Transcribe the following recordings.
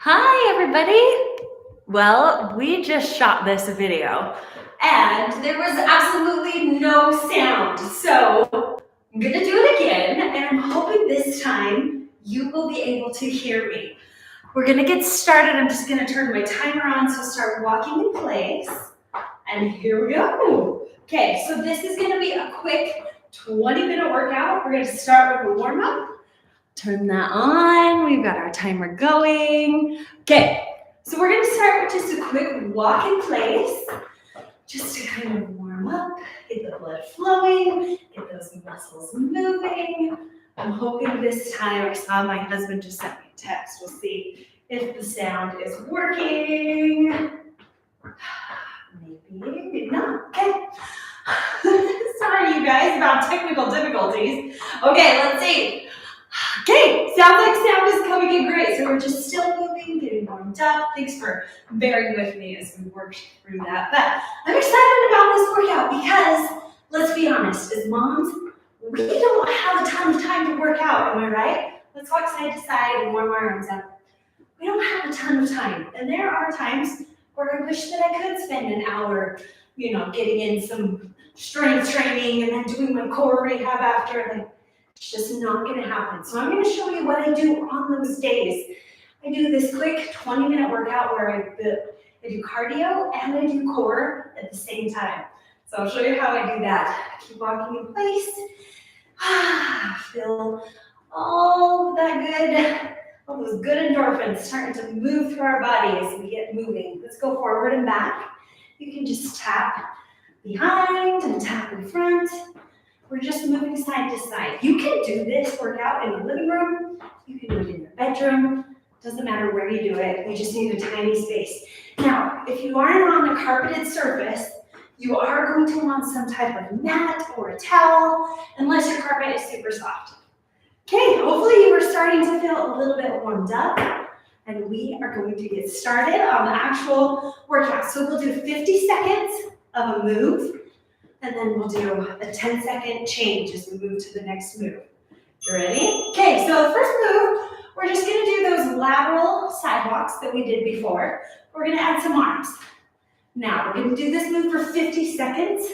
Hi, everybody. Well, we just shot this video and there was absolutely no sound. So I'm gonna do it again and I'm hoping this time you will be able to hear me. We're gonna get started. I'm just gonna turn my timer on, so start walking in place. And here we go. Okay, so this is gonna be a quick 20-minute workout. We're gonna start with a warm up. Turn that on. We've got our timer going. Okay, so we're gonna start with just a quick walk in place, just to kind of warm up, get the blood flowing, get those muscles moving. I'm hoping this time, I saw my husband just sent me a text. We'll see if the sound is working. Maybe not. Okay. Sorry, you guys, about technical difficulties. Okay, let's see. Okay, sounds like sound is coming in great. So we're just still moving, getting warmed up. Thanks for bearing with me as we work through that. But I'm excited about this workout because, let's be honest, as moms, we don't have a ton of time to work out, am I right? Let's walk side to side and warm our arms up. We don't have a ton of time. And there are times where I wish that I could spend an hour, getting in some strength training and then doing my core rehab after. It's just not going to happen. So I'm going to show you what I do on those days. I do this quick 20-minute workout where I do cardio and I do core at the same time. So I'll show you how I do that. Keep walking in place. Feel all those good endorphins starting to move through our body as we get moving. Let's go forward and back. You can just tap behind and tap in front. We're just moving side to side. You can do this workout in the living room. You can do it in your bedroom. Doesn't matter where you do it. We just need a tiny space. Now, if you aren't on a carpeted surface, you are going to want some type of mat or a towel, unless your carpet is super soft. Okay, hopefully you are starting to feel a little bit warmed up, and we are going to get started on the actual workout. So we'll do 50 seconds of a move, and then we'll do a 10-second change as we move to the next move. You ready? Okay, so the first move, we're just gonna do those lateral sidewalks that we did before. We're gonna add some arms. Now, we're gonna do this move for 50 seconds.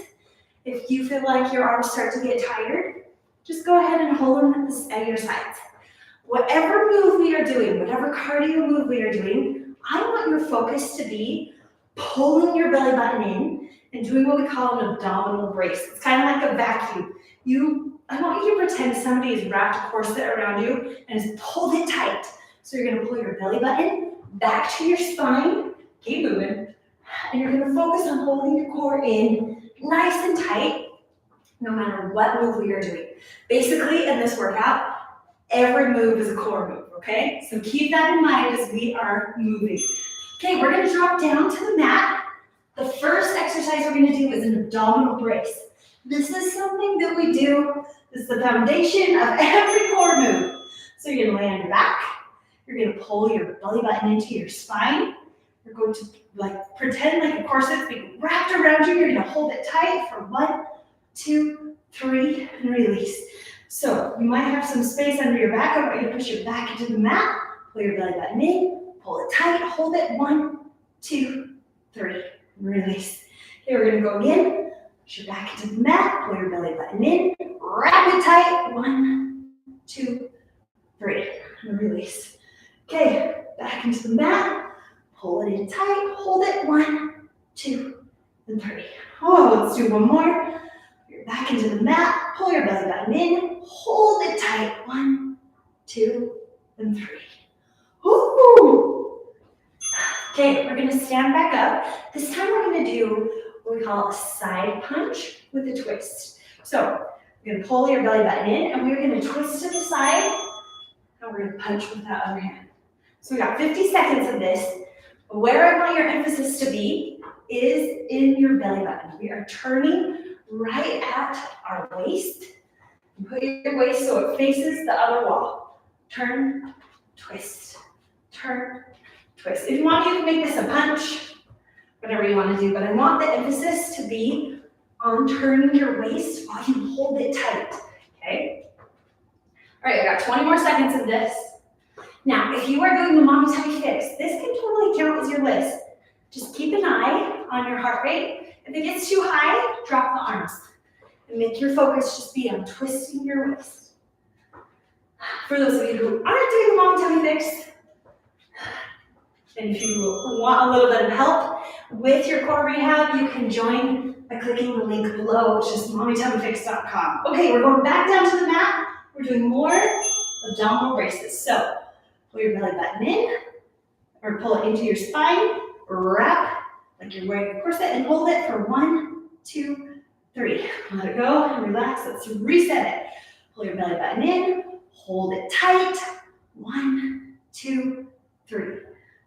If you feel like your arms start to get tired, just go ahead and hold them at your sides. Whatever move we are doing, whatever cardio move we are doing, I want your focus to be pulling your belly button in and doing what we call an abdominal brace. It's kind of like a vacuum. I want you to pretend somebody has wrapped a corset around you and has pulled it tight. So you're gonna pull your belly button back to your spine, keep moving, and you're gonna focus on holding your core in nice and tight, no matter what move we are doing. Basically, in this workout, every move is a core move, okay? So keep that in mind as we are moving. Okay, we're gonna drop down to the mat. The first exercise we're gonna do is an abdominal brace. This is something that we do. This is the foundation of every core move. So you're gonna lay on your back. You're gonna pull your belly button into your spine. You're going to pretend like a corset's being wrapped around you. You're gonna hold it tight for 1, 2, 3, and release. So you might have some space under your back. I want you to push your back into the mat. Pull your belly button in. Pull it tight. Hold it. 1, 2, 3. Release. Okay, we're gonna go again. Push your back into the mat. Pull your belly button in. Wrap it tight. 1, 2, 3. And release. Okay, back into the mat. Pull it in tight. Hold it. 1, 2, and 3. Oh, let's do one more. You're back into the mat. Pull your belly button in. Hold it tight. 1, 2, and 3. Ooh. Okay, we're gonna stand back up. This time we're gonna do what we call a side punch with a twist. So you're gonna pull your belly button in and we're gonna twist to the side and we're gonna punch with that other hand. So we got 50 seconds of this. Where I want your emphasis to be is in your belly button. We are turning right at our waist. Put your waist so it faces the other wall. Turn, twist, turn, twist. If you want, you can make this a punch, whatever you want to do, but I want the emphasis to be on turning your waist while you hold it tight, okay? All right, I got 20 more seconds of this. Now, if you are doing the Mommy Tummy Fix, this Just keep an eye on your heart rate. If it gets too high, drop the arms. And make your focus just be on twisting your waist. For those of you who aren't doing the mommy tummy fix, and if you want a little bit of help with your core rehab, you can join by clicking the link below, which is mommytummyfix.com. Okay, we're going back down to the mat. We're doing more abdominal braces. So pull your belly button in, or pull it into your spine, wrap like you're wearing a corset, and hold it for 1, 2, 3. Let it go and relax. Let's reset it. Pull your belly button in, hold it tight. 1, 2, 3.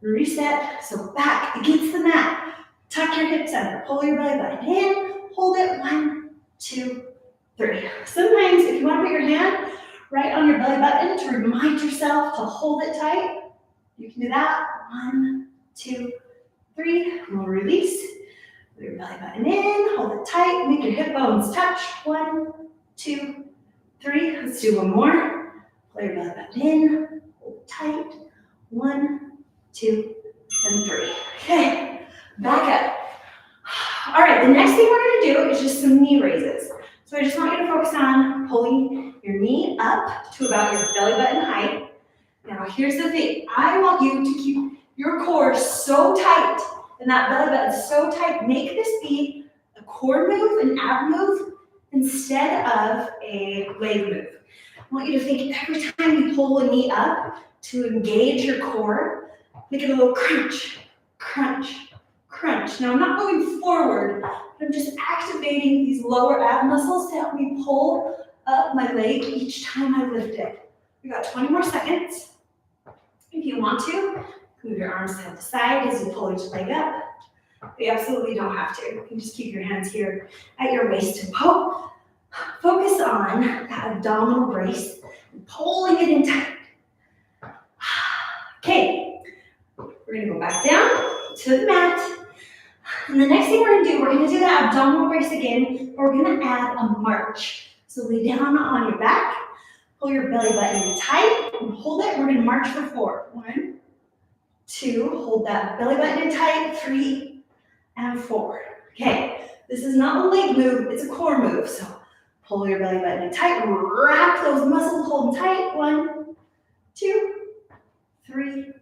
Reset, so back against the mat. Tuck your hips under, pull your belly button in, hold it. 1, 2, 3. Sometimes if you want to put your hand right on your belly button to remind yourself to hold it tight, you can do that. 1, 2, 3. And we'll release. Put your belly button in, hold it tight, make your hip bones touch. 1, 2, 3. Let's do one more. Pull your belly button in, hold it tight. 1, 2, and 3. Okay, back up. All right, the next thing we're gonna do is just some knee raises. So I just want you to focus on pulling your knee up to about your belly button height. Now here's the thing, I want you to keep your core so tight and that belly button so tight. Make this be a core move, an ab move, instead of a leg move. I want you to think every time you pull a knee up to engage your core, make it a little crunch, crunch, crunch. Now I'm not going forward, but I'm just activating these lower ab muscles to help me pull up my leg each time I lift it. We got 20 more seconds. If you want to, move your arms side to side as you pull each leg up. But you absolutely don't have to. You can just keep your hands here at your waist and pull. Focus on that abdominal brace and pulling it in tight. Okay, we're gonna go back down to the mat. And the next thing we're gonna do that abdominal brace again, but we're gonna add a march. So lay down on your back, pull your belly button in tight, and hold it. We're gonna march for 4. 1, 2, hold that belly button in tight. 3, and 4. Okay, this is not a leg move, it's a core move. So pull your belly button in tight, wrap those muscles, hold them tight. 1, 2, 3,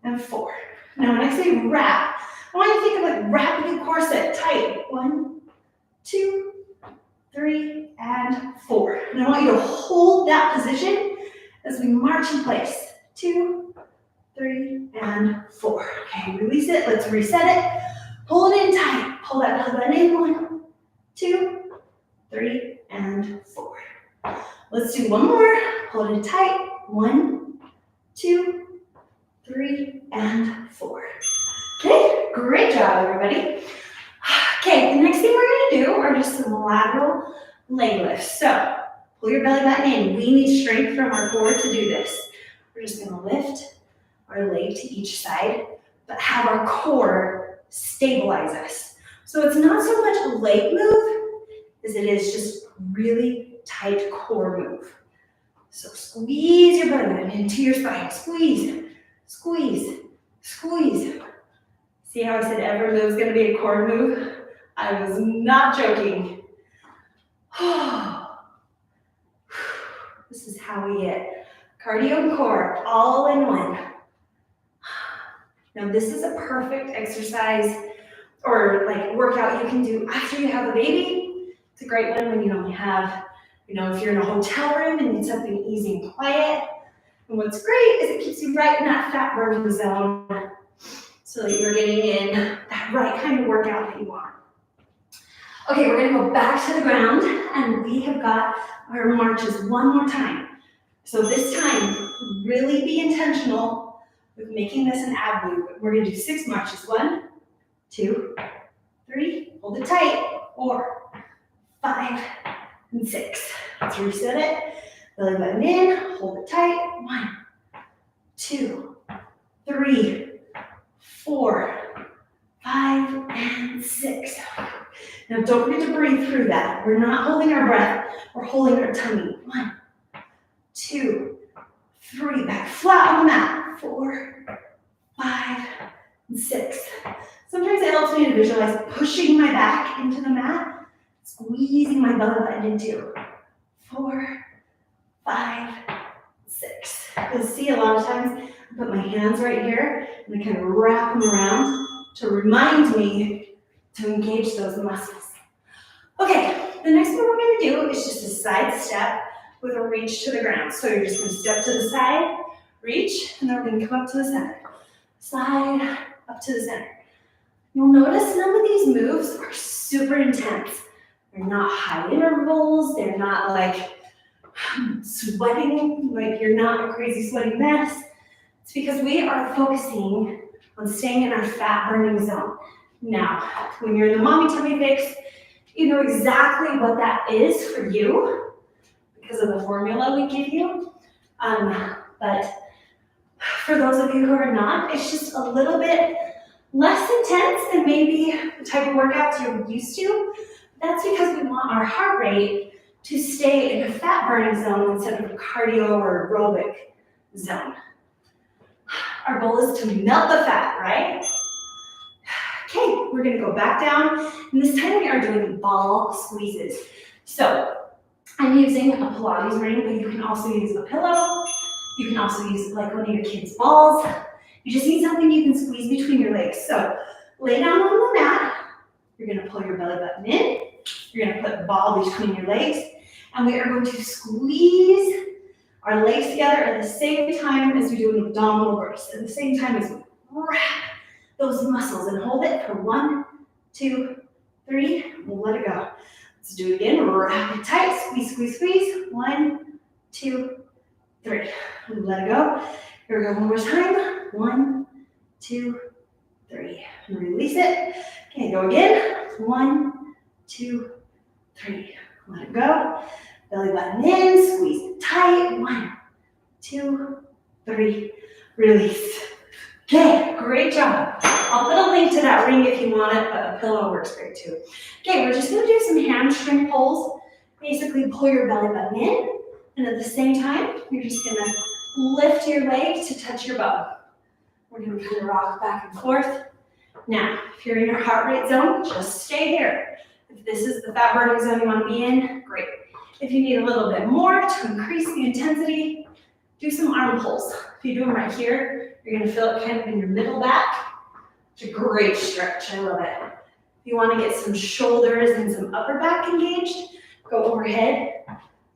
and 4. Now when I say wrap, I want you to think of like wrapping a corset tight. 1, 2, 3, and 4. And I want you to hold that position as we march in place. 2, 3, and 4. Okay, release it. Let's reset it. Pull it in tight. Pull that belly button in. 1, 2, 3, and 4. Let's do one more. Pull it in tight. 1, 2, 3, and 4. Okay, great job, everybody. Okay, the next thing we're gonna do are just some lateral leg lifts. So pull your belly button in. We need strength from our core to do this. We're just gonna lift our leg to each side, but have our core stabilize us. So it's not so much a leg move as it is just really tight core move. So squeeze your belly button into your spine. Squeeze, squeeze, squeeze. See how I said every move is going to be a core move? I was not joking. This is how we get cardio and core all in one. Now this is a perfect exercise or like workout you can do after you have a baby. It's a great one when you only have, if you're in a hotel room and need something easy and quiet. And what's great is it keeps you right in that fat burning zone so that you're getting in that right kind of workout that you want. Okay, we're gonna go back to the ground and we have got our marches one more time. So this time, really be intentional with making this an ab move. We're gonna do 6 marches. 1, 2, 3, hold it tight, 4, 5, and 6. Let's reset it. Belly button in, hold it tight. 1, 2, 3, 4, 5, and 6. Now don't forget to breathe through that. We're not holding our breath, we're holding our tummy. 1, 2, 3, back flat on the mat. 4, 5, and 6. Sometimes it helps me to visualize pushing my back into the mat, squeezing my belly button into 4, 5, 6. You'll see a lot of times I put my hands right here and I kind of wrap them around to remind me to engage those muscles. Okay, the next one we're going to do is just a side step with a reach to the ground. So you're just going to step to the side, reach, and then we're going to come up to the center. Side, up to the center. You'll notice none of these moves are super intense. They're not high intervals. They're not like sweating, like you're not a crazy sweaty mess. It's because we are focusing on staying in our fat burning zone. Now, when you're in the mommy tummy fix, you know exactly what that is for you because of the formula we give you. But for those of you who are not, it's just a little bit less intense than maybe the type of workouts you're used to. That's because we want our heart rate to stay in a fat burning zone instead of a cardio or aerobic zone. Our goal is to melt the fat, right? Okay, we're gonna go back down, and this time we are doing ball squeezes. So I'm using a Pilates ring, but you can also use a pillow. You can also use like one of your kids' balls. You just need something you can squeeze between your legs. So lay down on the mat. You're gonna pull your belly button in. You're gonna put the ball between your legs, and we are going to squeeze our legs together at the same time as we do an abdominal burst, at the same time as we wrap those muscles and hold it for 1, 2, 3, we'll let it go. Let's do it again, wrap it tight, squeeze, squeeze, squeeze. 1, 2, 3, let it go. Here we go one more time. 1, 2, 3, and release it. Okay, go again. 1, 2, 3, let it go. Belly button in, squeeze it tight. 1, 2, 3, release. Okay, great job. I'll put a link to that ring if you want it, but a pillow works great too. Okay, we're just gonna do some hamstring pulls. Basically pull your belly button in, and at the same time, you're just gonna lift your leg to touch your bum. We're gonna kind of rock back and forth. Now, if you're in your heart rate zone, just stay here. If this is the fat burning zone you wanna be in, great. If you need a little bit more to increase the intensity, do some arm pulls. If you do them right here, you're gonna feel it kind of in your middle back. It's a great stretch, I love it. If you wanna get some shoulders and some upper back engaged, go overhead,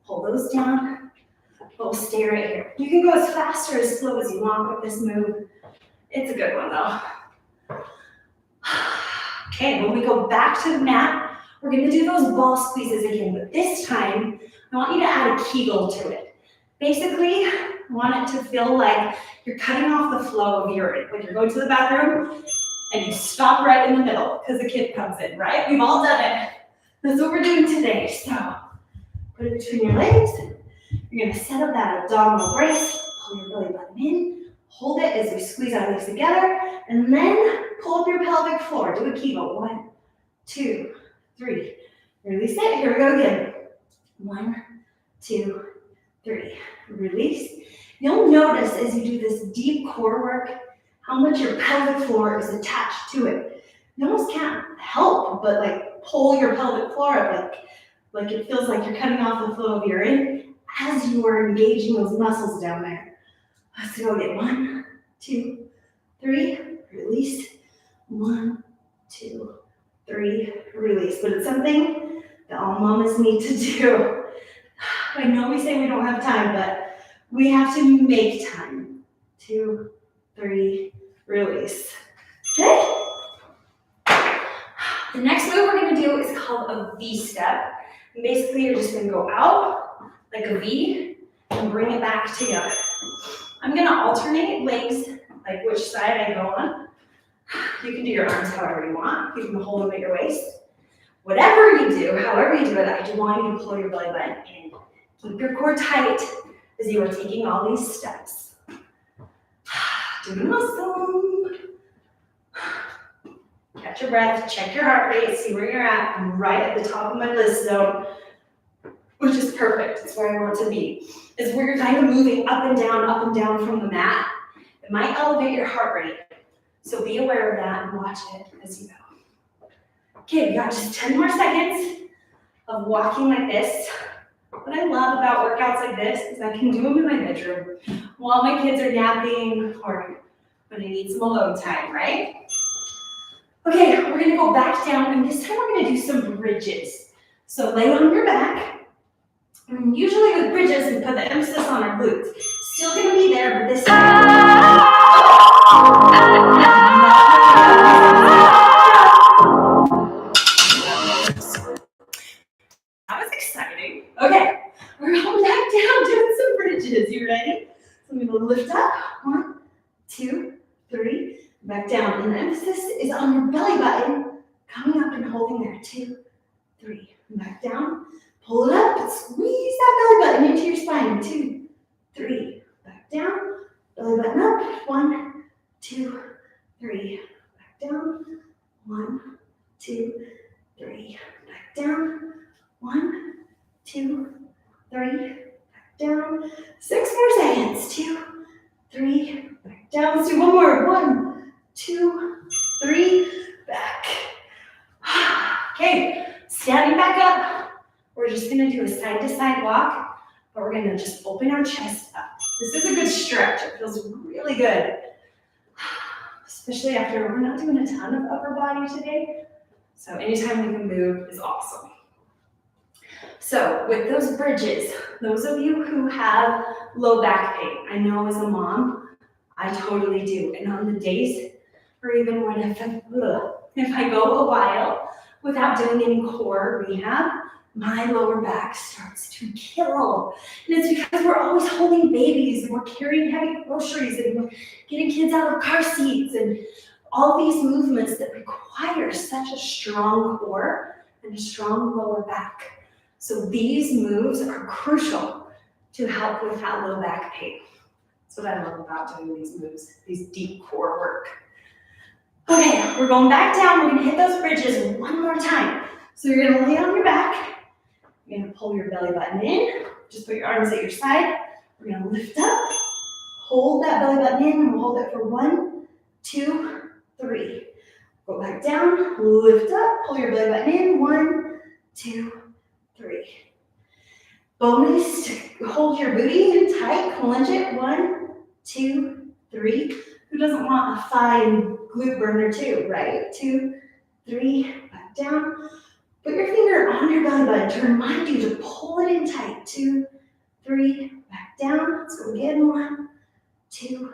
pull those down, but we'll stay right here. You can go as fast or as slow as you want with this move. It's a good one though. Okay, when we go back to the mat, we're gonna do those ball squeezes again, but this time, I want you to add a Kegel to it. Basically, I want it to feel like you're cutting off the flow of urine. When you're going to the bathroom and you stop right in the middle because the kid comes in, right? We've all done it. That's what we're doing today. So put it between your legs. You're gonna set up that abdominal brace, pull your belly button in, hold it as we squeeze our legs together, and then pull up your pelvic floor. Do a Kegel. 1, 2, 3. Release it. Here we go again. 1, 2, 3. Release. You'll notice as you do this deep core work how much your pelvic floor is attached to it. You almost can't help but like pull your pelvic floor up, like it feels like you're cutting off the flow of urine as you are engaging those muscles down there. Let's go again. 1, 2, 3. Release. 1, 2, 3. Release. But it's something that all mamas need to do. I know we say we don't have time, but we have to make time. 2, 3, release. Okay? The next move we're gonna do is called a V step. And basically, you're just gonna go out like a V and bring it back together. I'm gonna alternate legs, like which side I go on. You can do your arms however you want. You can hold them at your waist. Whatever you do, however you do it, I do want you to pull your belly button in. Keep your core tight as you are taking all these steps. Doing awesome. Catch your breath, check your heart rate, see where you're at. I'm right at the top of my list zone, which is perfect. It's where I want to be. It's where you're kind of moving up and down from the mat. It might elevate your heart rate. So be aware of that and watch it as you go. Okay, we got just 10 more seconds of walking like this. What I love about workouts like this is I can do them in my bedroom while my kids are napping or when I need some alone time, right? Okay, we're gonna go back down, and this time we're gonna do some bridges. So lay on your back. And usually with bridges, we put the emphasis on our glutes. Still gonna be there, but this time. That was exciting. Okay, we're going back down, doing some bridges. You ready? So I'm gonna lift up. 1, 2, 3. Back down, and the emphasis is on your belly button, coming up and holding there. 2, 3. Back down. Pull it up and squeeze that belly button into your spine. 2, 3. Back down. Belly button up. 1, 2, 3. Back down. 1, 2, 3. Back down. 1, 2, 3. Back down. 6 more seconds. 2, 3. Back down. Let's do one more. 1, 2, 3. Back. Okay, standing back up. We're just gonna do a side-to-side walk, but we're gonna just open our chest up. This is a good stretch. It feels really good. Especially after we're not doing a ton of upper body today. So anytime we can move is awesome. So with those bridges, those of you who have low back pain, I know as a mom, I totally do. And on the days, or even when if I go a while without doing any core rehab, my lower back starts to kill. And it's because we're always holding babies and we're carrying heavy groceries and we're getting kids out of car seats and all these movements that require such a strong core and a strong lower back. So these moves are crucial to help with that low back pain. That's what I love about doing these moves, these deep core work. Okay, we're going back down. We're gonna hit those bridges one more time. So you're gonna lay on your back. You're gonna pull your belly button in. Just put your arms at your side. We're gonna lift up. Hold that belly button in and we'll hold it for 1, 2, 3. Go back down, lift up, pull your belly button in. 1, 2, 3. Bonus to hold your booty in tight, lunge it. 1, 2, 3. Who doesn't want a thigh and glute burner too, right? 2, 3, back down. Put your finger on your belly button to remind you to pull it in tight. 2, 3, back down. Let's go again. 1, 2,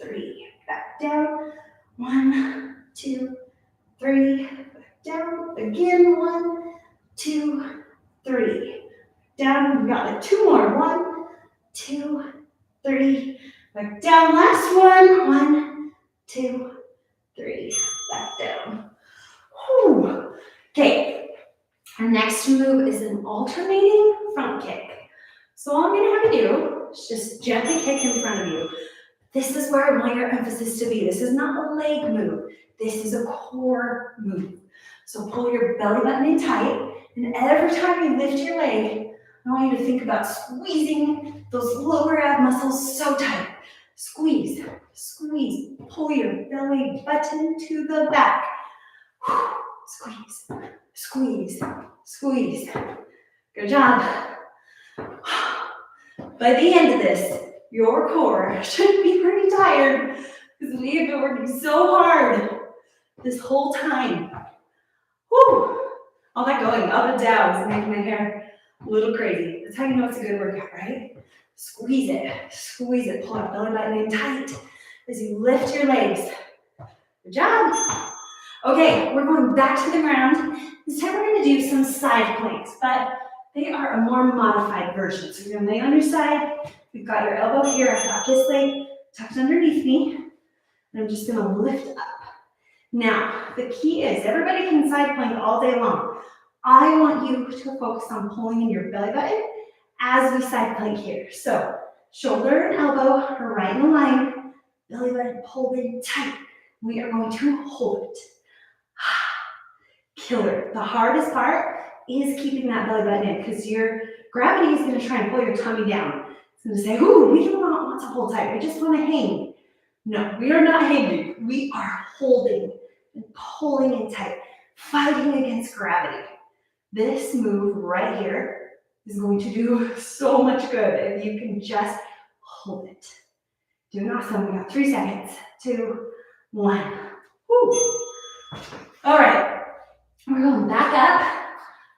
3, back down. 1, 2, 3, back down. Again. 1, 2, 3. Down. We got it. 2 more. 1, 2, 3. Back down. Last one. 1, 2, 3. Back down. Whew. Okay. Our next move is an alternating front kick. So all I'm gonna have you do is just gently kick in front of you. This is where I want your emphasis to be. This is not a leg move. This is a core move. So pull your belly button in tight, and every time you lift your leg, I want you to think about squeezing those lower ab muscles so tight. Squeeze, squeeze, pull your belly button to the back. Squeeze, squeeze, squeeze. Good job. By the end of this, your core should be pretty tired because we have been working so hard this whole time. Whew. All that going up and down is making my hair a little crazy. That's how you know it's a good workout, right? Squeeze it, pull that belly button in tight as you lift your legs. Good job. Okay, we're going back to the ground. This time we're gonna do some side planks, but they are a more modified version. So you're gonna lay on your side. You've got your elbow here. I've got this leg tucked underneath me. And I'm just gonna lift up. Now, the key is everybody can side plank all day long. I want you to focus on pulling in your belly button as we side plank here. So shoulder and elbow are right in line. Belly button pulled in tight. We are going to hold it. Killer. The hardest part is keeping that belly button in because your gravity is going to try and pull your tummy down. It's going to say, ooh, we do not want to hold tight. We just want to hang. No, we are not hanging. We are holding and pulling in tight, fighting against gravity. This move right here is going to do so much good if you can just hold it. Do not stop. We got 3 seconds. 2, 1. Woo. All right, we're going back up.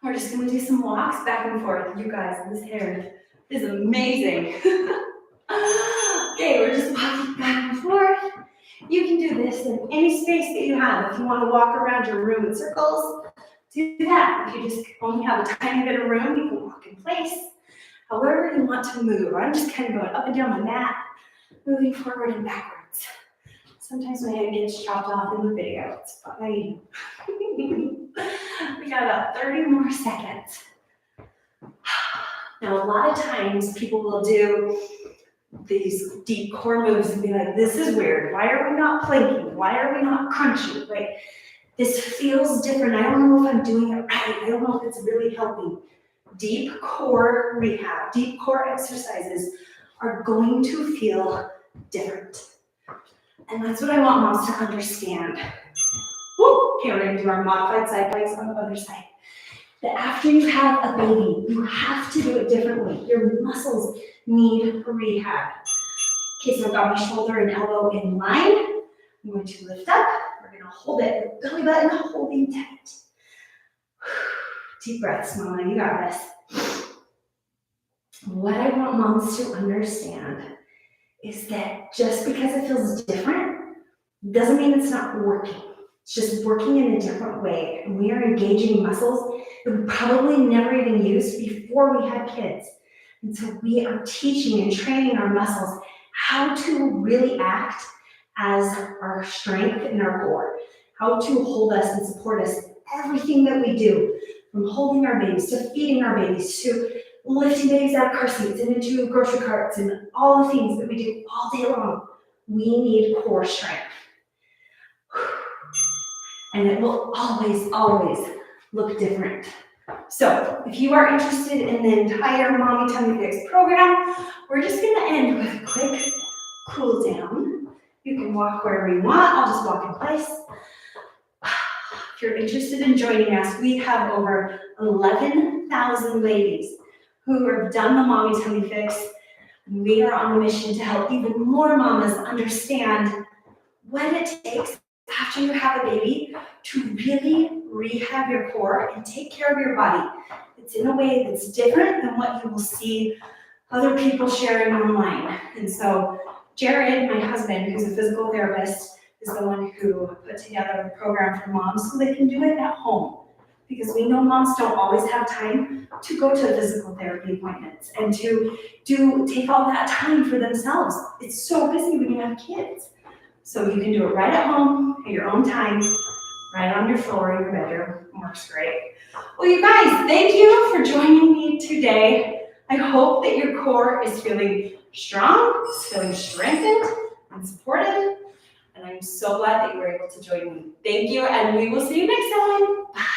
We're just gonna do some walks back and forth. You guys, this hair is amazing. Okay, we're just walking back and forth. You can do this in any space that you have. If you want to walk around your room in circles, do that. If you just only have a tiny bit of room, you can walk in place. However you want to move. I'm just kind of going up and down my mat, moving forward and backwards. Sometimes my head gets chopped off in the video. It's fine. We got about 30 more seconds. Now, a lot of times people will do these deep core moves and be like, this is weird. Why are we not planking? Why are we not crunching, right? This feels different. I don't know if I'm doing it right. I don't know if it's really helping. Deep core rehab, deep core exercises are going to feel different. And that's what I want moms to understand. Woo! Okay, we're gonna do our modified side planks on the other side. That after you have a baby, you have to do it differently. Your muscles need rehab. Okay, so I've got my shoulder and elbow in line. I'm going to lift up. We're gonna hold it, belly button holding tight. Deep breaths, mama, you got this. What I want moms to understand is that just because it feels different doesn't mean it's not working. It's just working in a different way. And we are engaging muscles that we probably never even used before we had kids. And so we are teaching and training our muscles how to really act as our strength in our core, how to hold us and support us in everything that we do, from holding our babies to feeding our babies to lifting babies out of car seats and into grocery carts and all the things that we do all day long. We need core strength. And it will always, always look different. So if you are interested in the entire Mommy Tummy Fix program, we're just gonna end with a quick cool down. You can walk wherever you want. I'll just walk in place. If you're interested in joining us, we have over 11,000 ladies who have done the Mommy Tummy Fix. And we are on a mission to help even more mamas understand what it takes after you have a baby to really rehab your core and take care of your body. It's in a way that's different than what you will see other people sharing online. And so Jared, my husband, who's a physical therapist, is the one who put together a program for moms so they can do it at home. Because we know moms don't always have time to go to physical therapy appointments and to take all that time for themselves. It's so busy when you have kids. So you can do it right at home, at your own time, right on your floor in your bedroom. It works great. Well, you guys, thank you for joining me today. I hope that your core is feeling strong, is feeling strengthened and supported. And I'm so glad that you were able to join me. Thank you, and we will see you next time. Bye.